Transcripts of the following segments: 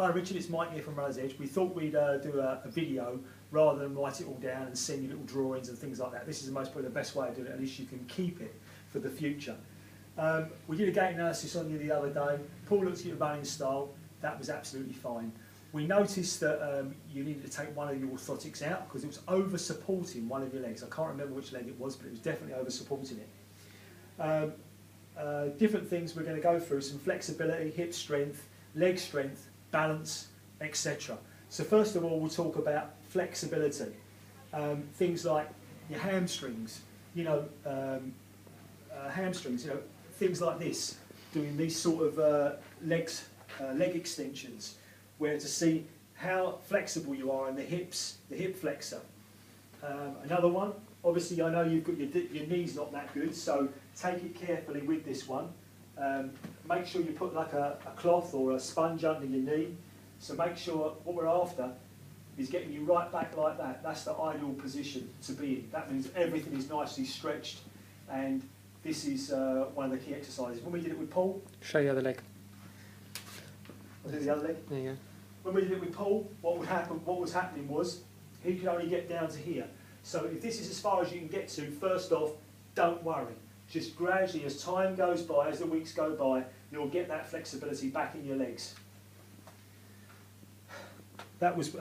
Hi Richard, it's Mike here from Runner's Edge. We thought we'd do a video rather than write it all down and send you little drawings and things like that. This is probably the best way of doing it, at least you can keep it for the future. We did a gait analysis on you the other day. Paul looked at your running style, that was absolutely fine. We noticed that you needed to take one of your orthotics out because it was over supporting one of your legs. I can't remember which leg it was, but it was definitely over supporting it. Different things we're going to go through: some flexibility, hip strength, leg strength, balance, etc. So first of all, we'll talk about flexibility. Things like your hamstrings, hamstrings, things like this, doing these sort of leg extensions, where to see how flexible you are in the hips, the hip flexor. Another one, obviously I know you've got your knees not that good, so take it carefully with this one. Make sure you put like a cloth or a sponge under your knee. So make sure what we're after is getting you right back like that. That's the ideal position to be in. That means everything is nicely stretched, and this is one of the key exercises. When we did it with Paul... Show the other leg. I'll do the other leg. There you go. When we did it with Paul, what was happening was he could only get down to here. So if this is as far as you can get to, first off, don't worry. Just gradually, as time goes by, as the weeks go by, you'll get that flexibility back in your legs. That was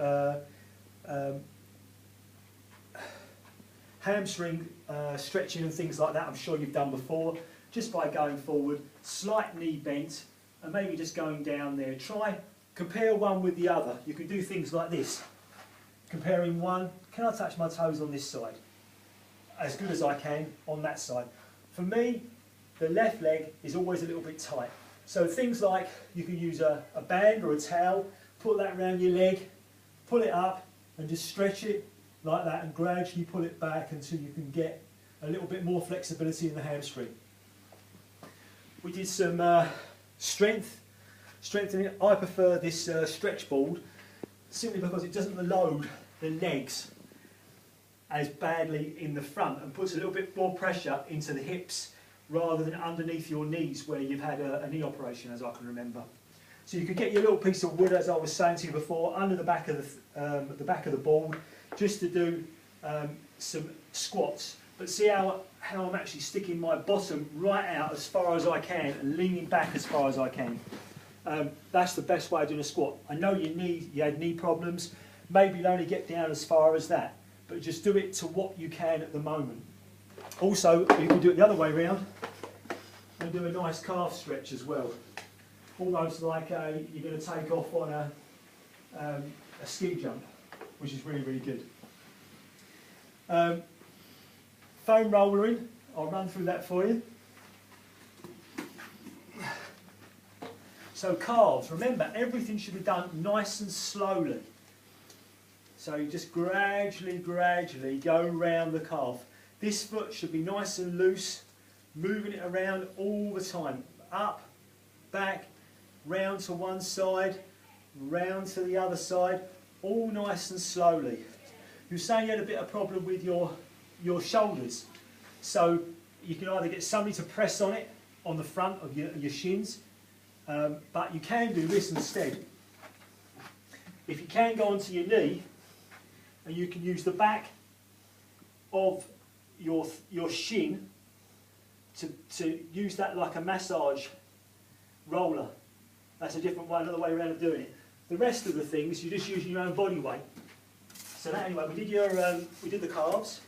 hamstring stretching and things like that. I'm sure you've done before. Just by going forward, slight knee bent, and maybe just going down there. Compare one with the other. You can do things like this. Comparing one, can I touch my toes on this side? As good as I can on that side. For me, the left leg is always a little bit tight. So things like you can use a band or a towel, put that around your leg, pull it up and just stretch it like that and gradually pull it back until you can get a little bit more flexibility in the hamstring. We did some strengthening. I prefer this stretch board simply because it doesn't load the legs as badly in the front and puts a little bit more pressure into the hips rather than underneath your knees where you've had a knee operation, as I can remember. So you could get your little piece of wood, as I was saying to you before, under the back of the board, just to do some squats. But see how I'm actually sticking my bottom right out as far as I can and leaning back as far as I can. That's the best way of doing a squat. I know you had knee problems. Maybe you'll only get down as far as that, but just do it to what you can at the moment. Also, you can do it the other way around and do a nice calf stretch as well. Almost like you're going to take off on a ski jump, which is really, really good. Foam rollering, I'll run through that for you. So calves, remember everything should be done nice and slowly. So you just gradually go around the calf. This foot should be nice and loose, moving it around all the time. Up, back, round to one side, round to the other side, all nice and slowly. You were saying you had a bit of problem with your shoulders. So you can either get somebody to press on it on the front of your shins, but you can do this instead. If you can go onto your knee, and you can use the back of your shin to use that like a massage roller. That's a different way, another way around of doing it. The rest of the things, you're just using your own body weight. So that, anyway, we did the calves,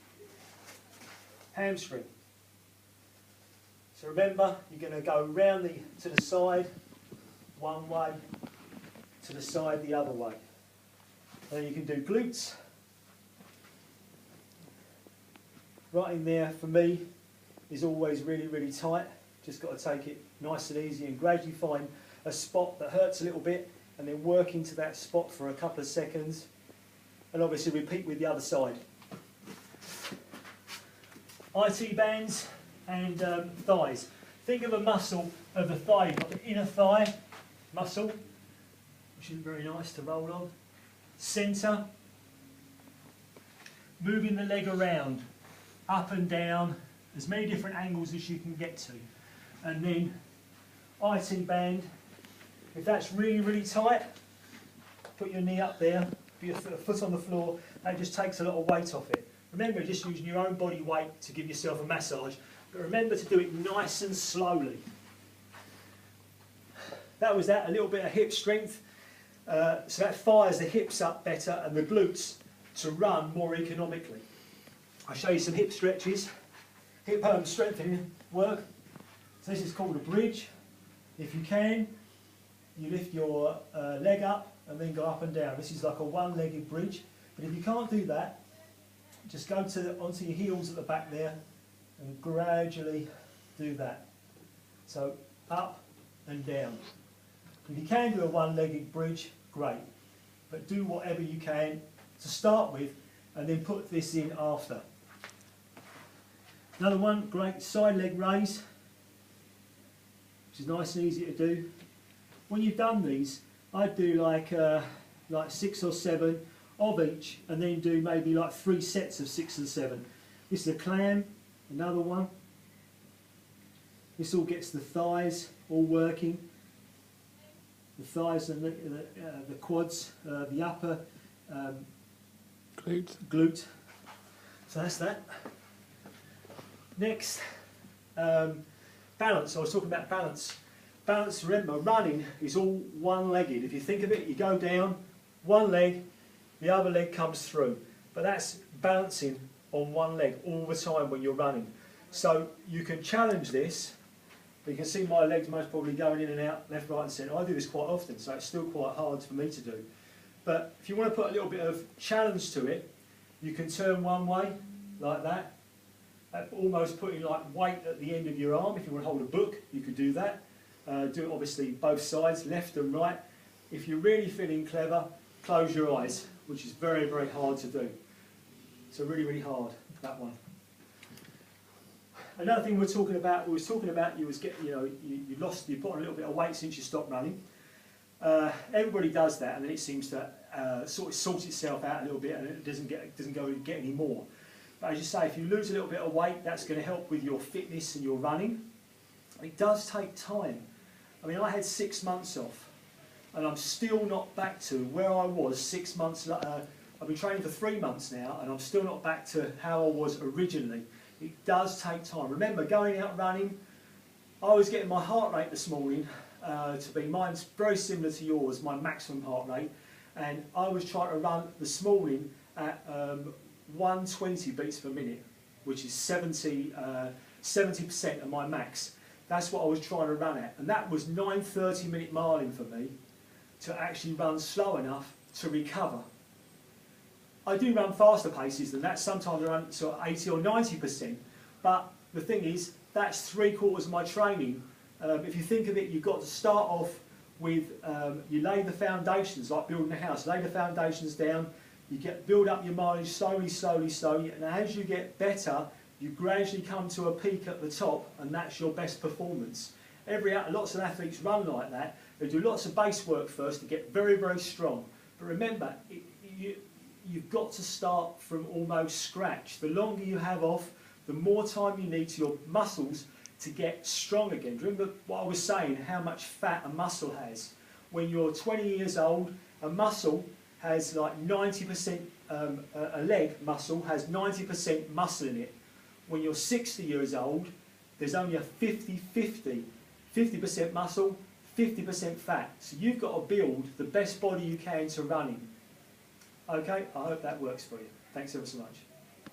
hamstring. So remember, you're going to go round to the side one way, to the side the other way. Then you can do glutes. Right in there for me is always really, really tight. Just got to take it nice and easy and gradually find a spot that hurts a little bit and then work into that spot for a couple of seconds, and obviously repeat with the other side. IT bands and thighs. Think of a muscle of the thigh. You've got the inner thigh muscle, which is very nice to roll on. Centre. Moving the leg around, up and down, as many different angles as you can get to. And then IT band, if that's really, really tight, put your knee up there, put your foot on the floor, that just takes a lot of weight off it. Remember, just using your own body weight to give yourself a massage, but remember to do it nice and slowly. That was that, a little bit of hip strength, so that fires the hips up better and the glutes to run more economically. I'll show you some hip stretches, hip strengthening work. So this is called a bridge. If you can, you lift your leg up and then go up and down. This is like a one-legged bridge, but if you can't do that, just go onto your heels at the back there and gradually do that. So up and down. If you can do a one-legged bridge, great, but do whatever you can to start with and then put this in after. Another one, great side leg raise, which is nice and easy to do. When you've done these, I'd do like 6 or 7 of each and then do maybe like 3 sets of 6 and 7. This is a clam, another one. This all gets the thighs all working. The thighs and the quads, the upper glute. So that's that. Next, balance. I was talking about balance. Balance, remember, running is all one-legged. If you think of it, you go down, one leg, the other leg comes through. But that's balancing on one leg all the time when you're running. So you can challenge this. You can see my legs most probably going in and out, left, right and centre. I do this quite often, so it's still quite hard for me to do. But if you want to put a little bit of challenge to it, you can turn one way, like that. Almost putting like weight at the end of your arm. If you want to hold a book, you could do that. Do it obviously both sides, left and right. If you're really feeling clever, close your eyes, which is very, very hard to do. So really, really hard, that one. Another thing we was talking about you put on a little bit of weight since you stopped running. Everybody does that, and then it seems to sort itself out a little bit, and it doesn't get any more. But as you say, if you lose a little bit of weight, that's going to help with your fitness and your running. It does take time. I mean, I had 6 months off, and I'm still not back to where I was 6 months. I've been training for 3 months now, and I'm still not back to how I was originally. It does take time. Remember, going out running, I was getting my heart rate this morning to be, mine's very similar to yours, my maximum heart rate, and I was trying to run this morning at 120 beats per minute, which is 70% of my max. That's what I was trying to run at, and that was 9 30-minute miling for me to actually run slow enough to recover. I do run faster paces than that, sometimes I run sort of 80 or 90%, but the thing is, that's 3/4 of my training. If you think of it, you've got to start off with, you lay the foundations, like building a house, lay the foundations down, you build up your mileage slowly, slowly, slowly, and as you get better, you gradually come to a peak at the top, and that's your best performance. Lots of athletes run like that. They do lots of base work first to get very, very strong. But remember, you've got to start from almost scratch. The longer you have off, the more time you need to your muscles to get strong again. Remember what I was saying, how much fat a muscle has. When you're 20 years old, a muscle has like 90%, a leg muscle has 90% muscle in it. When you're 60 years old, there's only a 50-50. 50% muscle, 50% fat. So you've got to build the best body you can to running. Okay, I hope that works for you. Thanks ever so much.